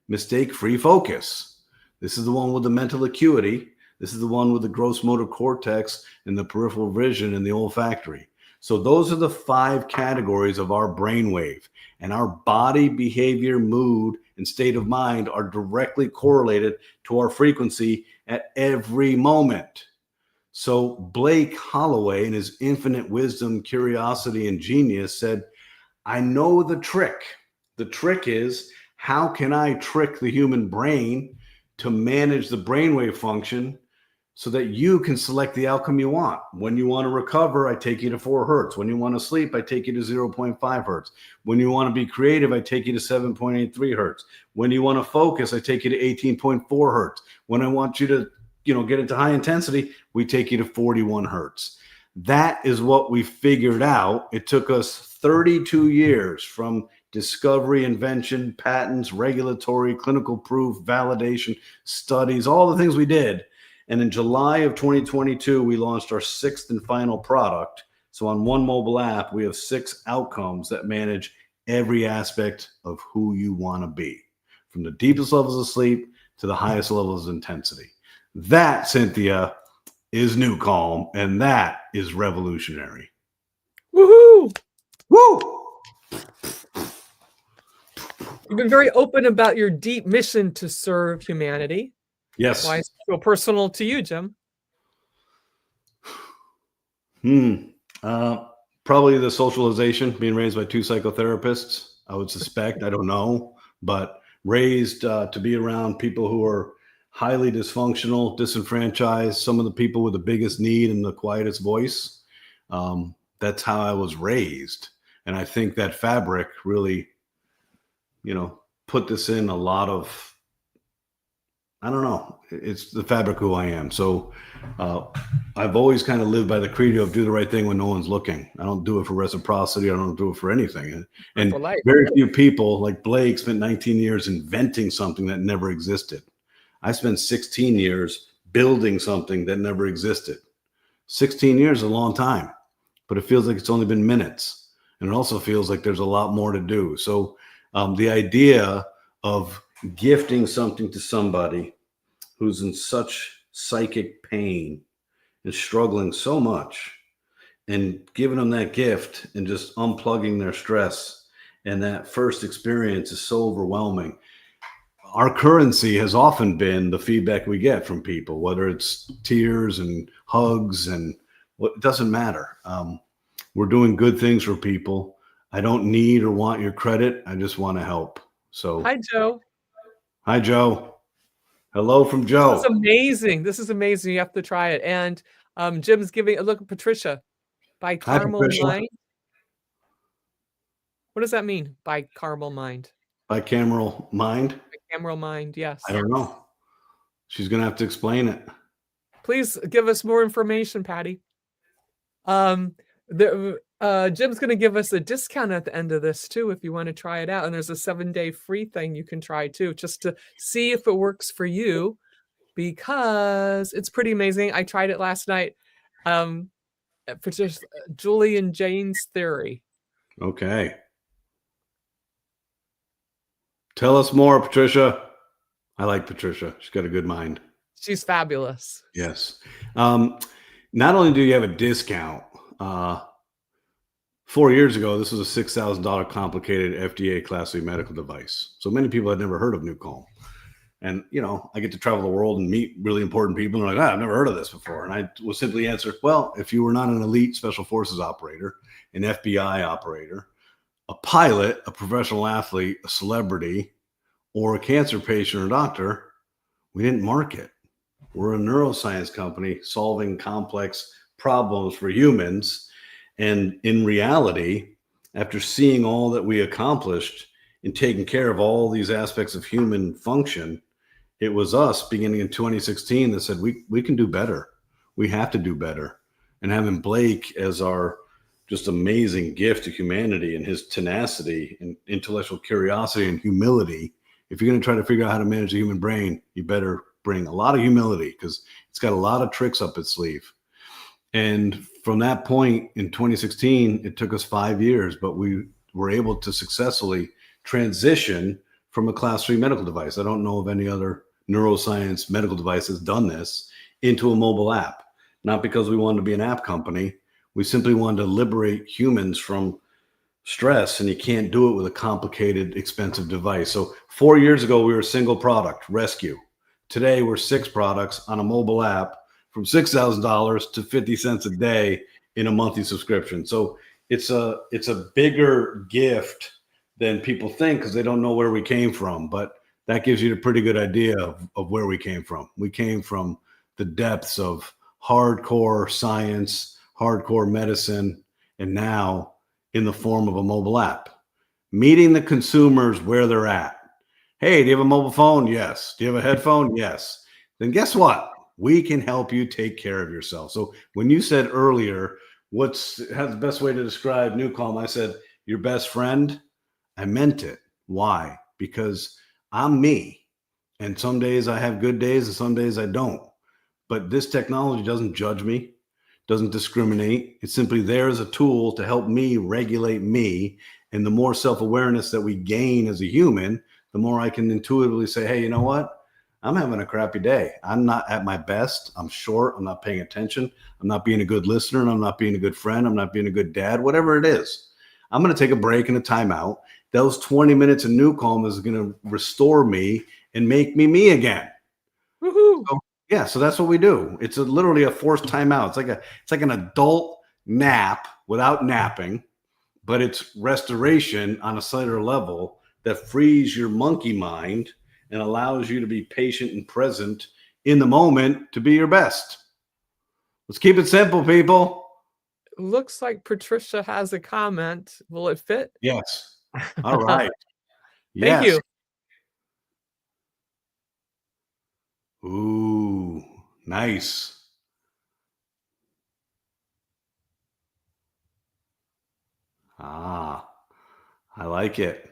mistake-free focus. This is the one with the mental acuity. This is the one with the gross motor cortex and the peripheral vision and the olfactory. So those are the 5 categories of our brainwave, and our body, behavior, mood, and state of mind are directly correlated to our frequency at every moment. So Blake Holloway, in his infinite wisdom, curiosity, and genius, said, I know the trick. The trick is, how can I trick the human brain to manage the brainwave function so that you can select the outcome you want? When you want to recover, I take you to 4 hertz. When you want to sleep, I take you to 0.5 hertz. When you want to be creative, I take you to 7.83 hertz. When you want to focus, I take you to 18.4 hertz. When I want you to get into high intensity, we take you to 41 hertz. That is what we figured out. It took us 32 years from discovery, invention, patents, regulatory, clinical proof, validation, studies, all the things we did. And in July of 2022, we launched our 6th and final product. So on one mobile app, we have 6 outcomes that manage every aspect of who you want to be, from the deepest levels of sleep to the highest levels of intensity. That, Cynthia, is NuCalm, and that is revolutionary. Woohoo! Woo! You've been very open about your deep mission to serve humanity. Yes. Why is it so personal to you, Jim? Probably the socialization, being raised by 2 psychotherapists, I would suspect. I don't know, but raised to be around people who are highly dysfunctional, disenfranchised, some of the people with the biggest need and the quietest voice. That's how I was raised. And I think that fabric really, put this in a lot of, I don't know, it's the fabric of who I am. So I've always kind of lived by the credo of do the right thing when no one's looking. I don't do it for reciprocity. I don't do it for anything. And very few people, like Blake, spent 19 years inventing something that never existed. I spent 16 years building something that never existed. 16 years is a long time, but it feels like it's only been minutes. And it also feels like there's a lot more to do. So the idea of gifting something to somebody who's in such psychic pain and struggling so much, and giving them that gift and just unplugging their stress, and that first experience is so overwhelming. Our currency has often been the feedback we get from people, whether it's tears and hugs and it doesn't matter. We're doing good things for people. I don't need or want your credit. I just want to help. So, Hi, Joe. Hi, Joe. Hello from Joe. This is amazing. This is amazing. You have to try it. And Jim's giving a look at Patricia by Caramel Mind. What does that mean by Caramel Mind? Bicameral mind? Bicameral mind, yes. I don't know. She's going to have to explain it. Please give us more information, Patty. Jim's going to give us a discount at the end of this, too, if you want to try it out. And there's a 7-day free thing you can try, too, just to see if it works for you, because it's pretty amazing. I tried it last night. For just Julie and Jane's theory. Okay. Tell us more, Patricia. I like Patricia. She's got a good mind. She's fabulous. Yes. Not only do you have a discount, 4 years ago, this was a $6,000 complicated FDA Class A medical device. So many people had never heard of NuCalm. And, I get to travel the world and meet really important people. And they're like, I've never heard of this before. And I will simply answer, well, if you were not an elite special forces operator, an FBI operator, a pilot, a professional athlete, a celebrity, or a cancer patient or doctor, we didn't market. We're a neuroscience company solving complex problems for humans. And in reality, after seeing all that we accomplished in taking care of all these aspects of human function, it was us beginning in 2016 that said, we can do better. We have to do better. And having Blake as our just amazing gift to humanity and his tenacity and intellectual curiosity and humility. If you're going to try to figure out how to manage the human brain, you better bring a lot of humility because it's got a lot of tricks up its sleeve. And from that point in 2016, it took us 5 years, but we were able to successfully transition from a class 3 medical device. I don't know of any other neuroscience medical device that's done this into a mobile app. Not because we wanted to be an app company. We simply wanted to liberate humans from stress, and you can't do it with a complicated, expensive device. So 4 years ago, we were a single product, Rescue. Today, we're 6 products on a mobile app from $6,000 to 50 cents a day in a monthly subscription. So it's a bigger gift than people think because they don't know where we came from. But that gives you a pretty good idea of where we came from. We came from the depths of hardcore science, hardcore medicine, and now in the form of a mobile app, meeting the consumers where they're at. Hey, do you have a mobile phone? Yes. Do you have a headphone? Yes. Then guess what? We can help you take care of yourself. So when you said earlier, how's the best way to describe NuCalm? I said, your best friend. I meant it. Why? Because I'm me. And some days I have good days and some days I don't. But this technology doesn't judge me, doesn't discriminate. It's simply there as a tool to help me regulate me. And the more self-awareness that we gain as a human, the more I can intuitively say, hey, you know what? I'm having a crappy day. I'm not at my best. I'm short. I'm not paying attention. I'm not being a good listener. And I'm not being a good friend. I'm not being a good dad, whatever it is. I'm going to take a break and a timeout. Those 20 minutes of NuCalm is going to restore me and make me again. Woohoo! So, yeah, so that's what we do. It's literally a forced timeout. It's like an adult nap without napping, but it's restoration on a cellular level that frees your monkey mind and allows you to be patient and present in the moment to be your best. Let's keep it simple, people. Looks like Patricia has a comment. Will it fit? Yes. All right. Thank you. Ooh, nice. Ah, I like it.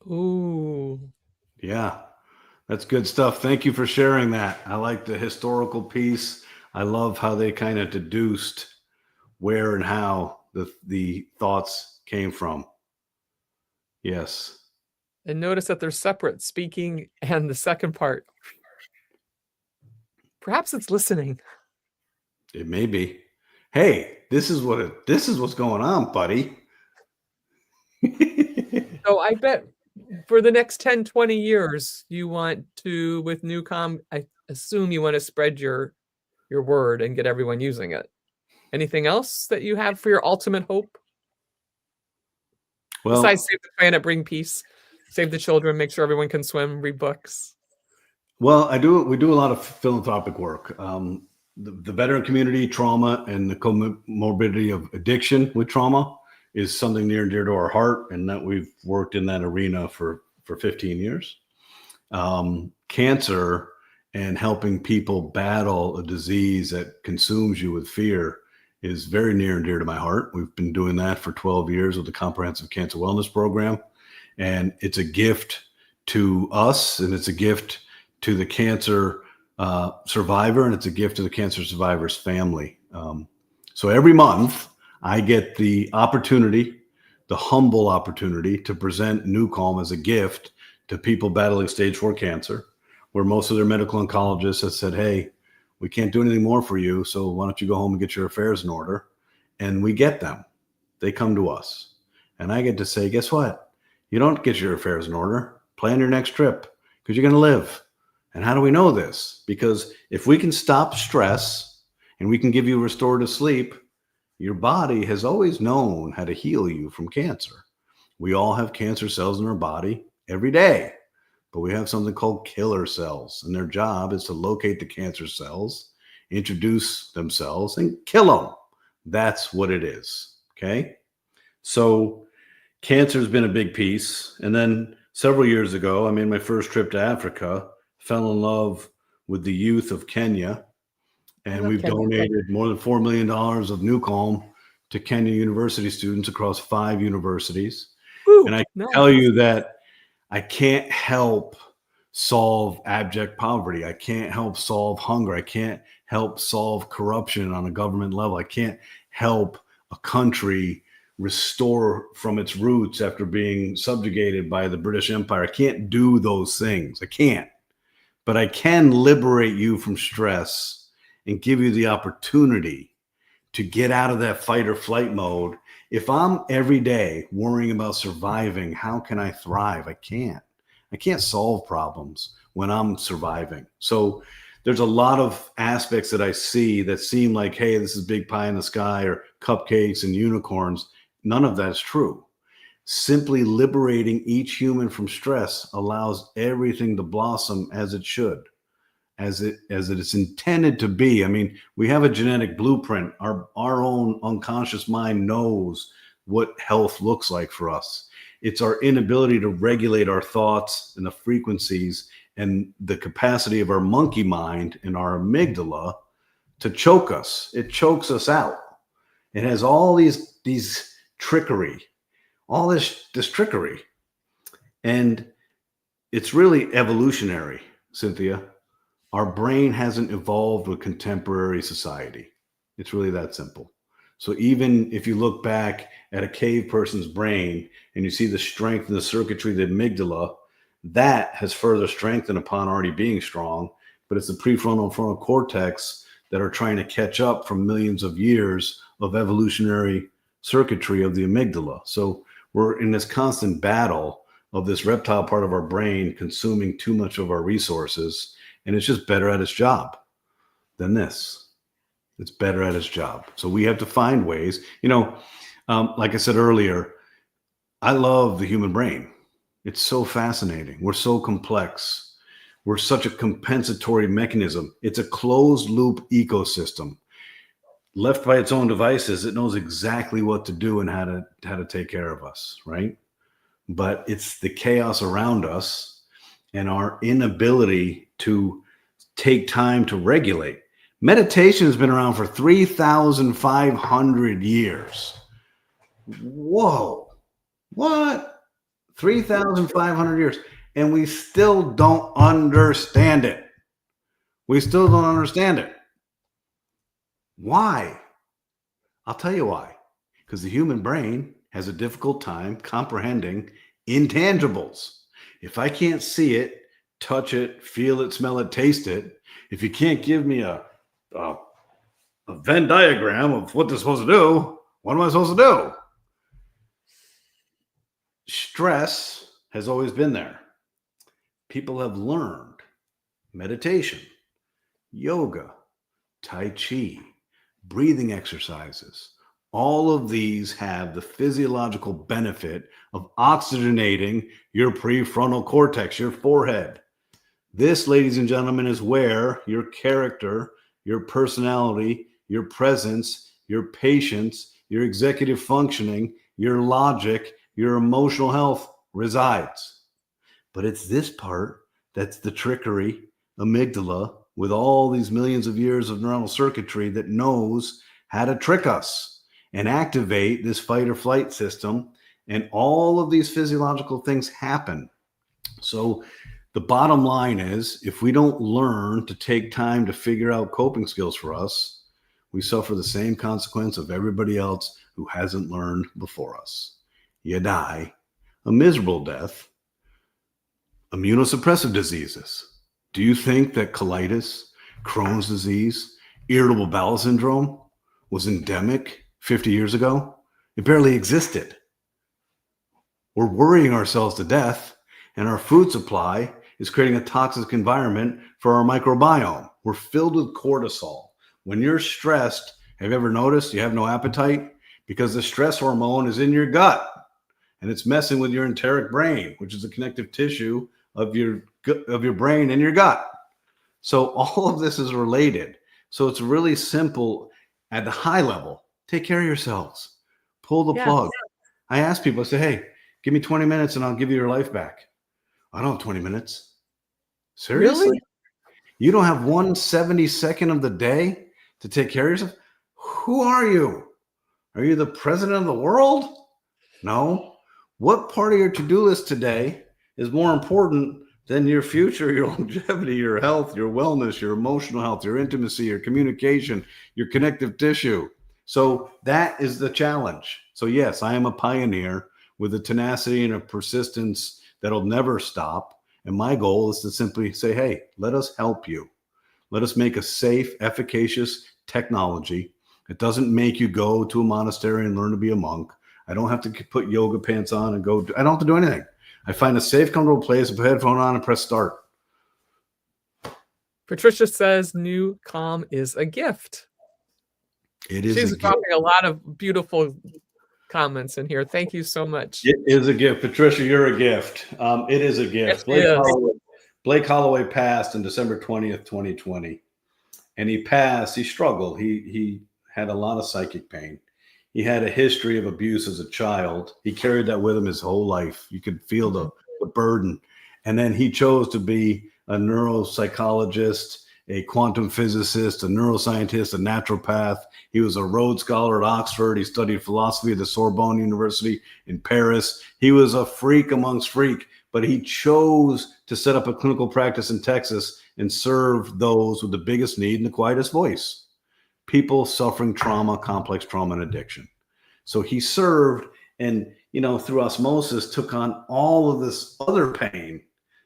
Ooh. Yeah, that's good stuff. Thank you for sharing that. I like the historical piece. I love how they kind of deduced where and how the thoughts came from. Yes. And notice that they're separate, speaking and the second part. Perhaps it's listening. It may be. Hey, this is what's going on, buddy. So I bet for the next 10, 20 years, you want to, with NuCalm, I assume you want to spread your word and get everyone using it. Anything else that you have for your ultimate hope? Well, Besides save the planet, bring peace, save the children, make sure everyone can swim, read books. well, we do a lot of philanthropic work. The veteran community, trauma, and the comorbidity of addiction with trauma is something near and dear to our heart, and that we've worked in that arena for 15 years. Cancer and helping people battle a disease that consumes you with fear is very near and dear to my heart. We've been doing that for 12 years with the Comprehensive Cancer Wellness Program, and it's a gift to us, and it's a gift to the cancer survivor, and it's a gift to the cancer survivor's family. So every month, I get the opportunity, the humble opportunity, to present NuCalm as a gift to people battling stage 4 cancer, where most of their medical oncologists have said, hey, we can't do anything more for you, so why don't you go home and get your affairs in order? And we get them. They come to us. And I get to say, guess what? You don't get your affairs in order. Plan your next trip because you're going to live. And how do we know this? Because if we can stop stress and we can give you restorative sleep, your body has always known how to heal you from cancer. We all have cancer cells in our body every day. but we have something called killer cells, and their job is to locate the cancer cells, introduce themselves, and kill them. That's what it is. Okay. So cancer has been a big piece. And then several years ago, I made my first trip to Africa, fell in love with the youth of Kenya, and we've donated more than $4 million of NuCalm to Kenya university students across 5 universities. Woo, and I nice. tell you that I can't help solve abject poverty. I can't help solve hunger. I can't help solve corruption on a government level. I can't help a country restore from its roots after being subjugated by the British Empire. I can't do those things. I can't. But I can liberate you from stress and give you the opportunity to get out of that fight or flight mode. If I'm every day worrying about surviving, how can I thrive? I can't. I can't solve problems when I'm surviving. So there's a lot of aspects that I see that seem like, hey, this is big pie in the sky or cupcakes and unicorns. None of that is true. Simply liberating each human from stress allows everything to blossom as it should, as it is intended to be. I mean, we have a genetic blueprint. Our own unconscious mind knows what health looks like for us. It's our inability to regulate our thoughts and the frequencies and the capacity of our monkey mind and our amygdala to choke us. It chokes us out. It has all these trickery, all this trickery. And it's really evolutionary, Cynthia. Our brain hasn't evolved with contemporary society. It's really that simple. So even if you look back at a cave person's brain and you see the strength and the circuitry of the amygdala, that has further strengthened upon already being strong, but it's the prefrontal and frontal cortex that are trying to catch up from millions of years of evolutionary circuitry of the amygdala. So we're in this constant battle of this reptile part of our brain consuming too much of our resources, and it's just better at its job than this. It's better at its job. So we have to find ways, like I said earlier, I love the human brain. It's so fascinating. We're so complex. We're such a compensatory mechanism. It's a closed loop ecosystem. Left by its own devices, it knows exactly what to do and how to take care of us, right? But it's the chaos around us and our inability to take time to regulate. Meditation has been around for 3,500 years. Whoa. What? 3,500 years. And we still don't understand it. We still don't understand it. Why? I'll tell you why. Because the human brain has a difficult time comprehending intangibles. If I can't see it, touch it, feel it, smell it, taste it, if you can't give me a Venn diagram of what they're supposed to do, what am I supposed to do? Stress has always been there. People have learned meditation, yoga, Tai Chi, breathing exercises. All of these have the physiological benefit of oxygenating your prefrontal cortex, your forehead. This, ladies and gentlemen, is where your character, your personality, your presence, your patience, your executive functioning, your logic, your emotional health resides. But it's this part that's the trickery, amygdala, with all these millions of years of neuronal circuitry that knows how to trick us and activate this fight or flight system. And all of these physiological things happen. So the bottom line is, if we don't learn to take time to figure out coping skills for us, we suffer the same consequence of everybody else who hasn't learned before us. You die a miserable death. Immunosuppressive diseases. Do you think that colitis, Crohn's disease, irritable bowel syndrome was endemic 50 years ago? It barely existed. We're worrying ourselves to death, and our food supply is creating a toxic environment for our microbiome. We're filled with cortisol. When you're stressed, have you ever noticed you have no appetite? Because the stress hormone is in your gut, and it's messing with your enteric brain, which is the connective tissue of your brain and your gut. So all of this is related. So it's really simple at the high level. Take care of yourselves. Pull the Yeah. plug. I ask people, I say, hey, give me 20 minutes and I'll give you your life back. I don't have 20 minutes. Seriously? Really? You don't have 1/72nd of the day to take care of yourself? Who are you? Are you the president of the world? No. What part of your to-do list today is more important than your future, your longevity, your health, your wellness, your emotional health, your intimacy, your communication, your connective tissue? So that is the challenge. So yes, I am a pioneer with a tenacity and a persistence that'll never stop. And my goal is to simply say, hey, let us help you. Let us make a safe, efficacious technology. It doesn't make you go to a monastery and learn to be a monk. I don't have to put yoga pants on and go. I don't have to do anything. I find a safe, comfortable place, put a headphone on and press start. Patricia says NuCalm is a gift. It is She's a gift. dropping a lot of beautiful comments in here. Thank you so much. It is a gift. Patricia, you're a gift. It is a gift. Yes, Blake Holloway passed on December 20th, 2020. And he passed. He struggled. He had a lot of psychic pain. He had a history of abuse as a child. He carried that with him his whole life. You could feel the burden. And then he chose to be a neuropsychologist, a quantum physicist, a neuroscientist, a naturopath. He was a Rhodes Scholar at Oxford. He studied philosophy at the Sorbonne University in Paris. He was a freak amongst freak, but he chose to set up a clinical practice in Texas and serve those with the biggest need and the quietest voice. People suffering trauma, complex trauma, and addiction. So he served and, through osmosis, took on all of this other pain.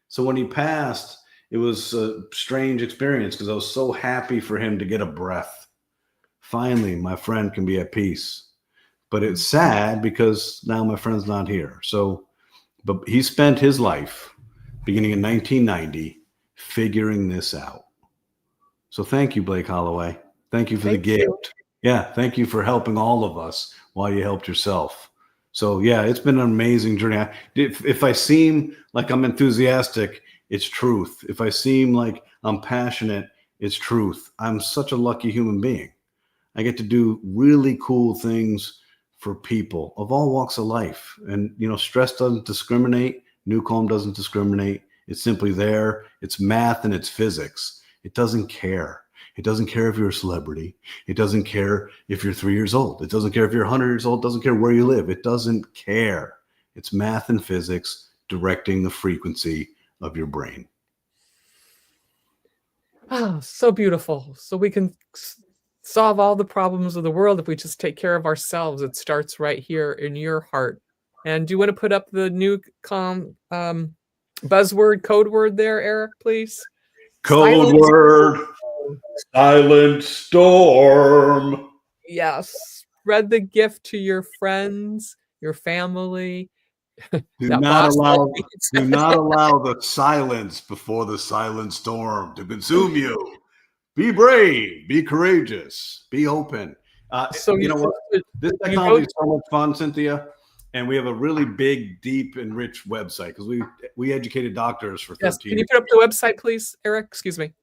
So when he passed, it was a strange experience because I was so happy for him to get a breath. Finally, my friend can be at peace. But it's sad because now my friend's not here. So, but he spent his life, beginning in 1990, figuring this out. So thank you, Blake Holloway. Thank you for the gift. Yeah, thank you for helping all of us while you helped yourself. So yeah, it's been an amazing journey. If I seem like I'm enthusiastic, it's truth. If I seem like I'm passionate, it's truth. I'm such a lucky human being. I get to do really cool things for people of all walks of life. And, stress doesn't discriminate. NuCalm doesn't discriminate. It's simply there. It's math and it's physics. It doesn't care. It doesn't care if you're a celebrity. It doesn't care if you're 3 years old. It doesn't care if you're 100 years old. It doesn't care where you live. It doesn't care. It's math and physics directing the frequency of your brain. Oh, so beautiful. So we can solve all the problems of the world if we just take care of ourselves. It starts right here in your heart. And do you want to put up the NuCalm buzzword, code word there, Eric, please? Code word, silent storm. Yes. Spread the gift to your friends, your family. Do not allow the silence before the silent storm to consume you. Be brave, be courageous, be open. So you know what? This technology is so much fun, Cynthia. And we have a really big, deep, and rich website because we educated doctors for 13 years. Can you put up the website, please, Eric? Excuse me.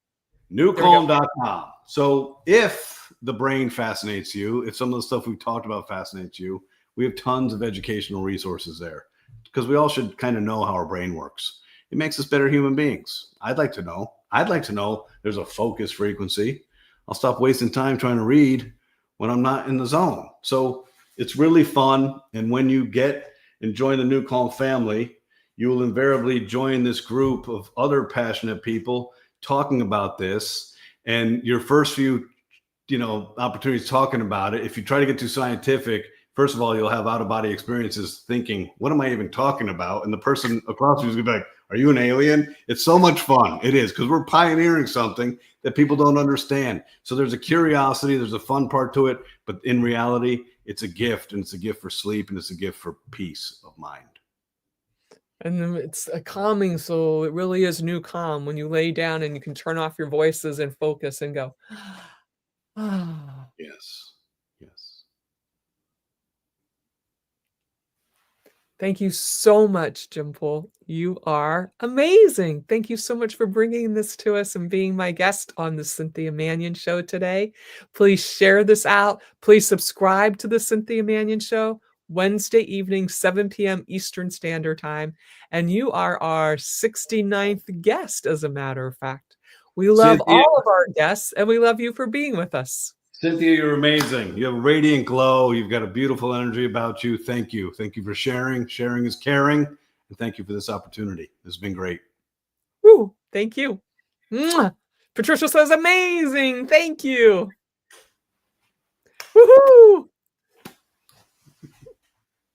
NuCalm.com. So if the brain fascinates you, if some of the stuff we've talked about fascinates you, we have tons of educational resources there because we all should kind of know how our brain works. It makes us better human beings. I'd like to know. There's a focus frequency. I'll stop wasting time trying to read when I'm not in the zone. So it's really fun. And when you get and join the NuCalm family, you will invariably join this group of other passionate people talking about this. And your first few, opportunities talking about it, if you try to get too scientific, first of all, you'll have out-of-body experiences thinking, what am I even talking about? And the person across you is going to be like, are you an alien? It's so much fun. It is, because we're pioneering something that people don't understand. So there's a curiosity, there's a fun part to it, but in reality, it's a gift, and it's a gift for sleep, and it's a gift for peace of mind. And it's a calming, so it really is NuCalm when you lay down and you can turn off your voices and focus and go, ah. Yes. Thank you so much, Jim Poole. You are amazing. Thank you so much for bringing this to us and being my guest on the Cynthia Manion Show today. Please share this out. Please subscribe to the Cynthia Manion Show Wednesday evening, 7 p.m. Eastern Standard Time. And you are our 69th guest, as a matter of fact. We love Cynthia. all of our guests, and we love you for being with us. Cynthia, you're amazing. You have a radiant glow. You've got a beautiful energy about you. Thank you. Thank you for sharing. Sharing is caring. And thank you for this opportunity. This has been great. Woo, thank you. Mwah. Patricia says amazing. Thank you. Woohoo!